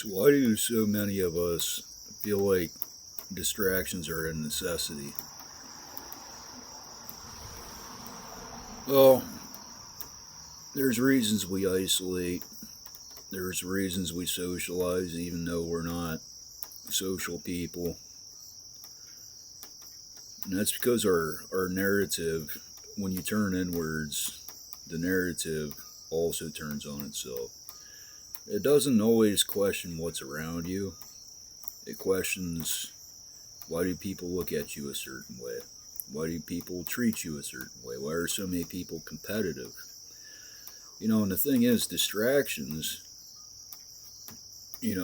So why do so many of us feel like distractions are a necessity? Well, there's reasons we isolate. There's reasons we socialize even though we're not social people. And that's because our narrative, when you turn inwards, the narrative also turns on itself. It doesn't always question what's around you. It questions, why do people look at you a certain way? Why do people treat you a certain way? Why are so many people competitive? And the thing is, distractions,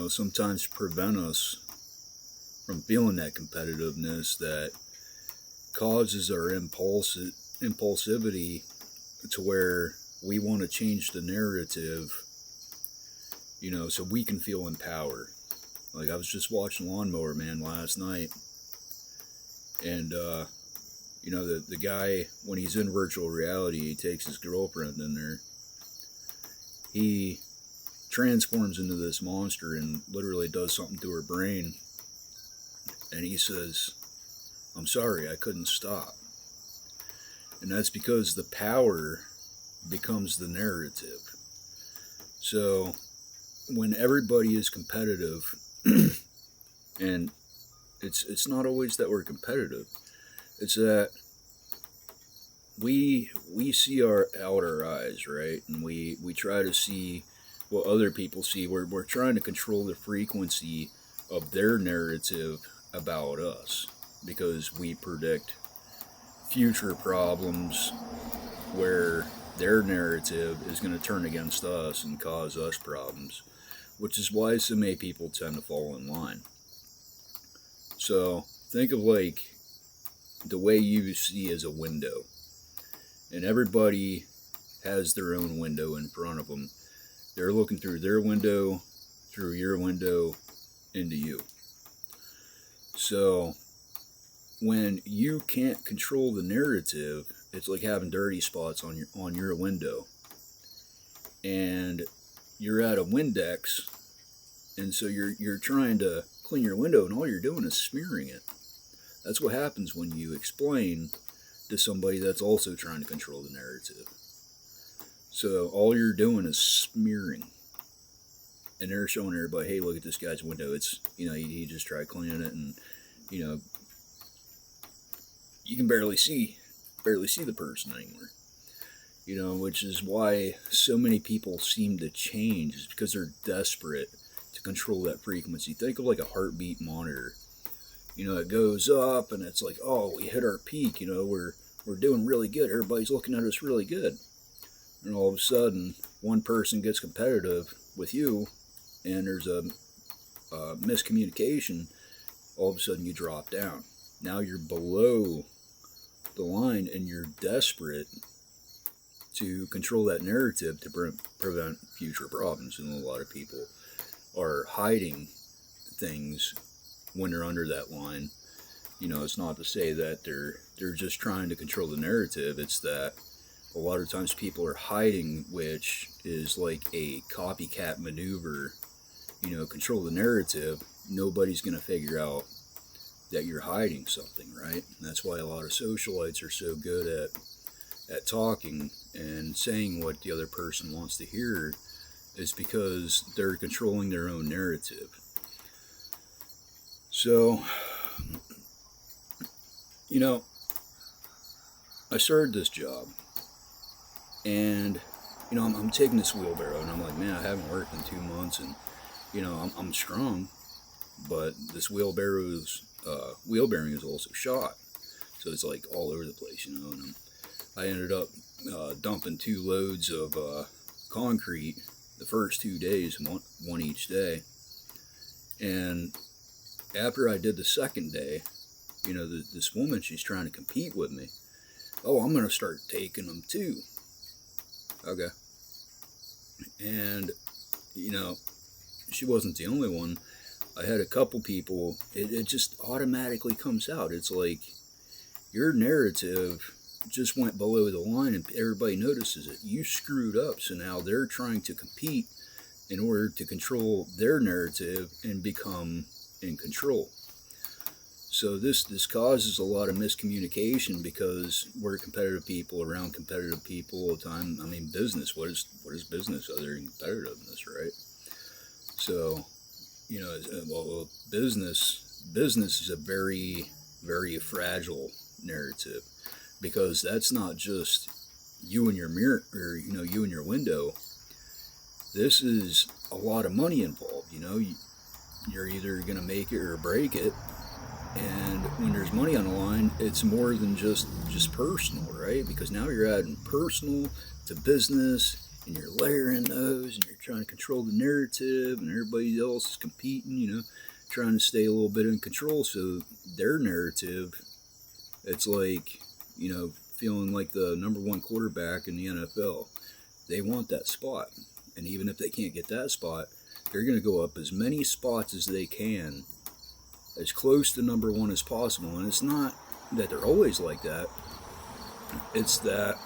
sometimes prevent us from feeling that competitiveness that causes our impulsivity to where we want to change the narrative, so we can feel empowered. Like I was just watching Lawnmower Man last night, and the guy, when he's in virtual reality, he takes his girlfriend in there. He transforms into this monster and literally does something to her brain. And he says, "I'm sorry, I couldn't stop." And that's because the power becomes the narrative. So when everybody is competitive, and it's not always that we're competitive, it's that we see out our eyes, right? And we try to see what other people see. We're trying to control the frequency of their narrative about us because we predict future problems where their narrative is going to turn against us and cause us problems, which is why so many people tend to fall in line. So think of like the way you see as a window, and everybody has their own window in front of them. They're looking through their window, through your window, into you. So when you can't control the narrative, it's like having dirty spots on your window. And you're out of Windex, and so you're trying to clean your window, and all you're doing is smearing it. That's what happens when you explain to somebody that's also trying to control the narrative. So all you're doing is smearing, and they're showing everybody, "Hey, look at this guy's window. It's he just tried cleaning it, and you know you can barely see the person anymore." Which is why so many people seem to change, is because they're desperate to control that frequency. Think of like a heartbeat monitor. It goes up, and it's like, oh, we hit our peak. We're doing really good. Everybody's looking at us really good. And all of a sudden, one person gets competitive with you, and there's a miscommunication. All of a sudden, you drop down. Now you're below the line, and you're desperate to control that narrative to prevent future problems. And a lot of people are hiding things when they're under that line. It's not to say that they're just trying to control the narrative. It's that a lot of times people are hiding, which is like a copycat maneuver. Control the narrative. Nobody's going to figure out that you're hiding something, right? And that's why a lot of socialites are so good at talking and saying what the other person wants to hear, is because they're controlling their own narrative. So, I started this job, and I'm taking this wheelbarrow, and I'm like, man, I haven't worked in 2 months, and I'm strong, but this wheel bearing is also shot, so it's like all over the place, and I ended up dumping 2 loads of concrete the first 2 days, one each day. And after I did the second day, this woman, she's trying to compete with me. "Oh, I'm going to start taking them too." Okay. And, she wasn't the only one. I had a couple people, it just automatically comes out. It's like your narrative just went below the line, and everybody notices it. You screwed up, so now they're trying to compete in order to control their narrative and become in control. So this causes a lot of miscommunication because we're competitive people around competitive people all the time. I mean, business. What is business other than competitiveness, right? So, well, business is a very fragile narrative because that's not just you and your mirror, or you and your window. This is a lot of money involved. You're either gonna make it or break it, and when there's money on the line, it's more than just personal, right? Because now you're adding personal to business, and you're layering those, and you're trying to control the narrative, and everybody else is competing, trying to stay a little bit in control. So their narrative, it's like, feeling like the number one quarterback in the NFL. They want that spot, and even if they can't get that spot, they're going to go up as many spots as they can, as close to number one as possible. And it's not that they're always like that. It's that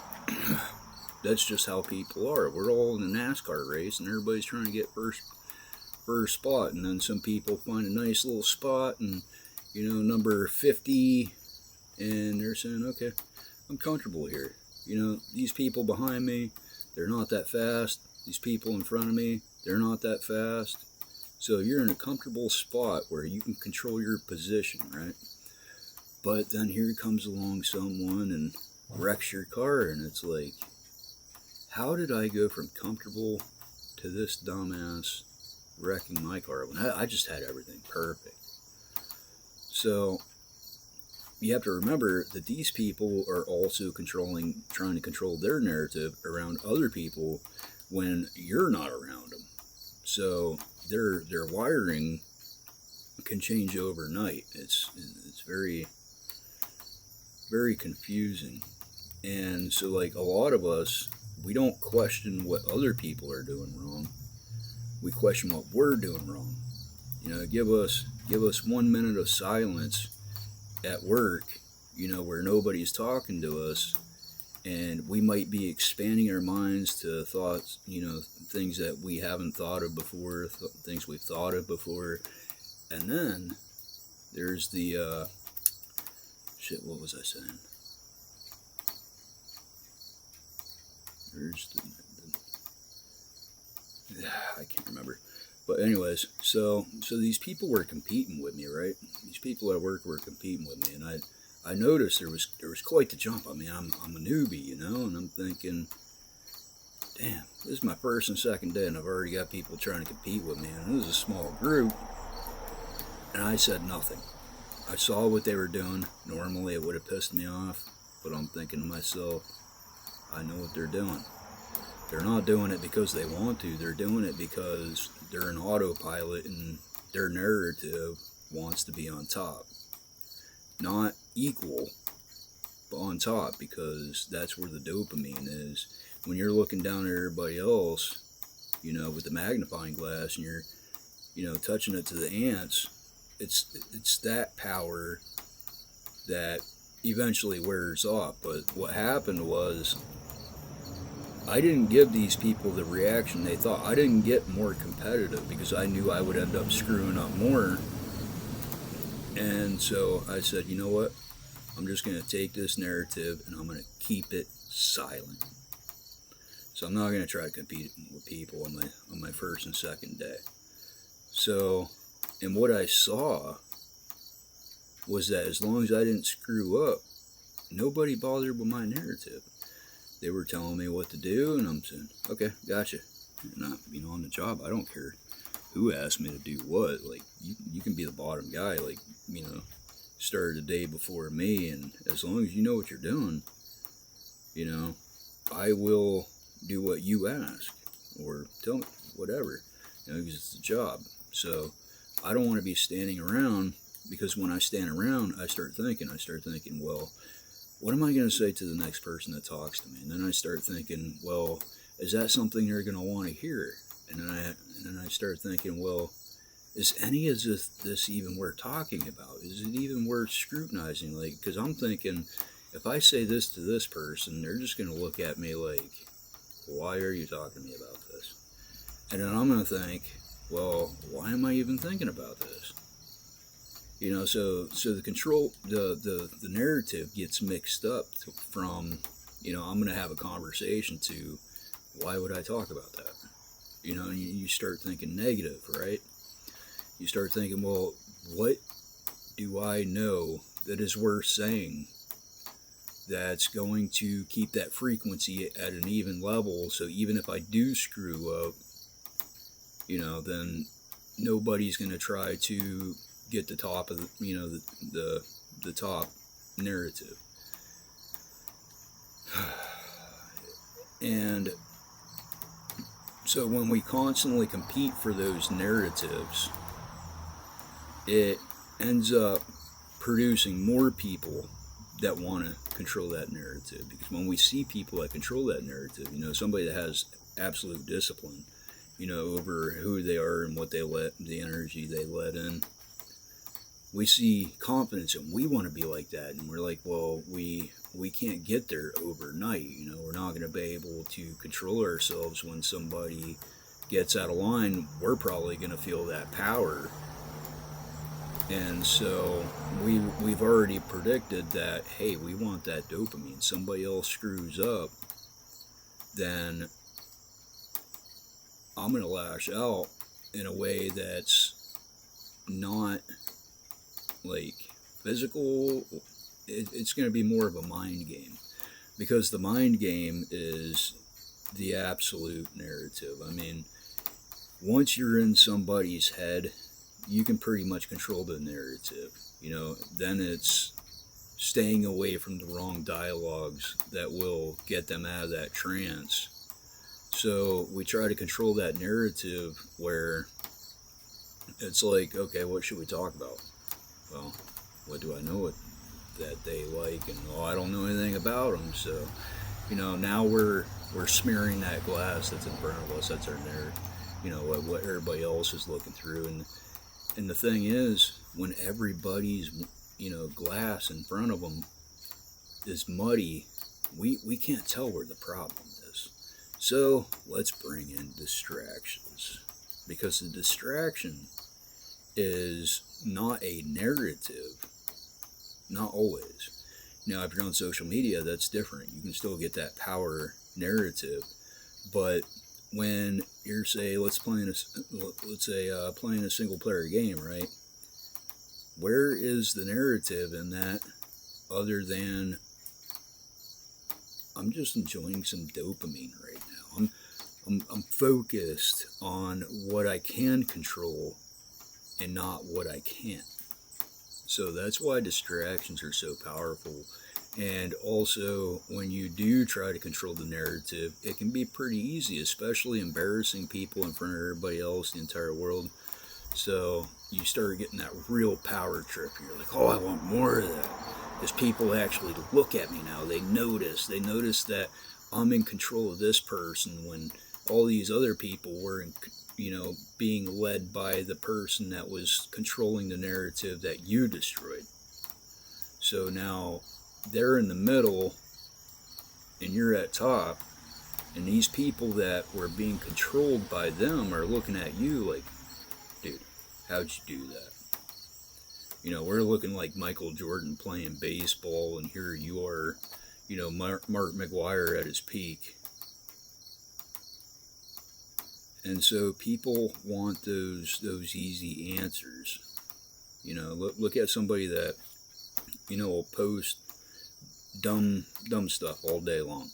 that's just how people are. We're all in a NASCAR race, and everybody's trying to get first spot. And then some people find a nice little spot, and number 50, and they're saying, "Okay, I'm comfortable here." These people behind me, they're not that fast. These people in front of me, they're not that fast. So you're in a comfortable spot where you can control your position, right? But then here comes along someone and wrecks your car, and it's like, how did I go from comfortable to this dumbass wrecking my car when I just had everything perfect? So you have to remember that these people are also trying to control their narrative around other people when you're not around them. So their wiring can change overnight. It's very, very confusing. And so, like, a lot of us, we don't question what other people are doing wrong. We question what we're doing wrong. Give us 1 minute of silence at work, where nobody's talking to us, and we might be expanding our minds to thoughts, things that we haven't thought of before, things we've thought of before. And then there's the what was I saying? There's I can't remember. But anyways, so these people were competing with me, right? These people at work were competing with me, and I noticed there was quite the jump. I mean, I'm a newbie, and I'm thinking, damn, this is my first and second day, and I've already got people trying to compete with me, and this is a small group. And I said nothing. I saw what they were doing. Normally it would have pissed me off, but I'm thinking to myself, I know what they're doing. They're not doing it because they want to. They're doing it because they're an autopilot and their narrative wants to be on top. Not equal, but on top, because that's where the dopamine is. When you're looking down at everybody else, with the magnifying glass, and you're, touching it to the ants, it's that power that eventually wears off. But what happened was, I didn't give these people the reaction they thought. I didn't get more competitive because I knew I would end up screwing up more. And so I said, you know what? I'm just going to take this narrative and I'm going to keep it silent. So I'm not going to try to compete with people on my first and second day. So, and what I saw was that as long as I didn't screw up, nobody bothered with my narrative. They were telling me what to do, and I'm saying, okay, gotcha. And on the job, I don't care who asked me to do what. Like, you can be the bottom guy, like, started the day before me, and as long as you know what you're doing, I will do what you ask, or tell me, whatever, because it's a job. So I don't want to be standing around, because when I stand around, I start thinking, well, what am I going to say to the next person that talks to me? And then I start thinking, well, is that something they're going to want to hear? And then I start thinking, well, is any of this even worth talking about? Is it even worth scrutinizing? Like, because I'm thinking, if I say this to this person, they're just going to look at me like, why are you talking to me about this? And then I'm going to think, well, why am I even thinking about this? So the control, the narrative gets mixed up from, I'm going to have a conversation to, why would I talk about that? And you start thinking negative, right? You start thinking, well, what do I know that is worth saying that's going to keep that frequency at an even level, so even if I do screw up, then nobody's going to try to get the top of the top narrative. And so when we constantly compete for those narratives, it ends up producing more people that want to control that narrative. Because when we see people that control that narrative, somebody that has absolute discipline, over who they are and what they let, the energy they let in, we see confidence, and we want to be like that. And we're like, well, we can't get there overnight. We're not going to be able to control ourselves. When somebody gets out of line, we're probably going to feel that power. And so we've already predicted that, hey, we want that dopamine. Somebody else screws up, then I'm going to lash out in a way that's not like physical. It's going to be more of a mind game, because the mind game is the absolute narrative. I mean, once you're in somebody's head, you can pretty much control the narrative. Then it's staying away from the wrong dialogues that will get them out of that trance. So we try to control that narrative where it's like, okay, what should we talk about? Well, what do I know that they like? And I don't know anything about them. So, now we're smearing that glass that's in front of us. That's our narrative. What everybody else is looking through. And the thing is, when everybody's, glass in front of them is muddy, we can't tell where the problem is. So let's bring in distractions, because the distraction is not a narrative, not always. Now, if you're on social media, that's different. You can still get that power narrative, but when you're, say, playing a single player game, right? Where is the narrative in that, other than I'm just enjoying some dopamine right now? I'm focused on what I can control and not what I can't. So that's why distractions are so powerful. And also, when you do try to control the narrative, it can be pretty easy, especially embarrassing people in front of everybody else, the entire world. So you start getting that real power trip. You're like, oh, I want more of that. Because people actually look at me now. They notice that I'm in control of this person, when all these other people were being led by the person that was controlling the narrative that you destroyed. So now they're in the middle and you're at top, and these people that were being controlled by them are looking at you like, dude, how'd you do that? We're looking like Michael Jordan playing baseball, and here you are, Mark McGwire at his peak. And so people want those easy answers. Look at somebody that, will post dumb stuff all day long.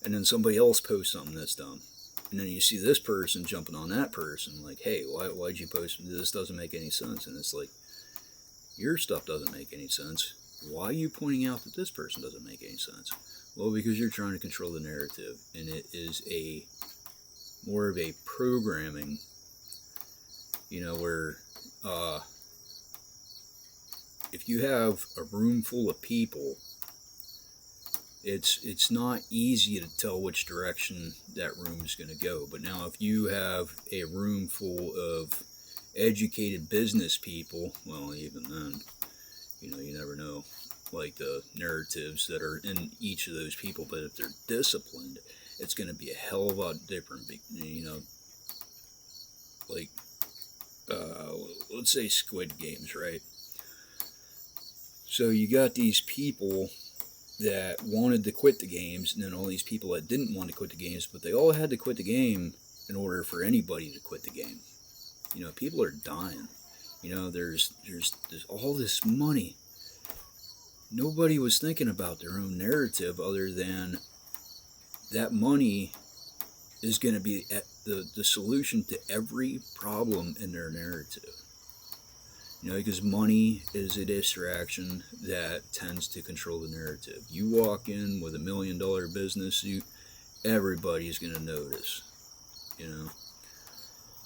And then somebody else posts something that's dumb. And then you see this person jumping on that person like, hey, why'd you post this? Doesn't make any sense. And it's like, your stuff doesn't make any sense. Why are you pointing out that this person doesn't make any sense? Well, because you're trying to control the narrative, and it is more of a programming, where if you have a room full of people, it's not easy to tell which direction that room is going to go. But now if you have a room full of educated business people, well, even then, you never know, like the narratives that are in each of those people. But if they're disciplined, it's going to be a hell of a lot different, like, let's say Squid Games, right? So you got these people that wanted to quit the games, and then all these people that didn't want to quit the games, but they all had to quit the game in order for anybody to quit the game. You know, people are dying. You know, there's all this money. Nobody was thinking about their own narrative other than that money is going to be the solution to every problem in their narrative. You know, because money is a distraction that tends to control the narrative. You walk in with $1 million business, everybody's going to notice. You know,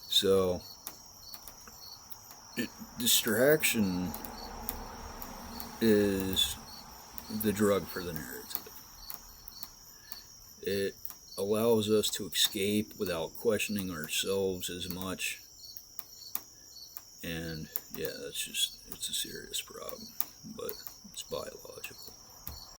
so distraction is the drug for the narrative. It allows us to escape without questioning ourselves as much. And yeah, it's a serious problem, but it's biological.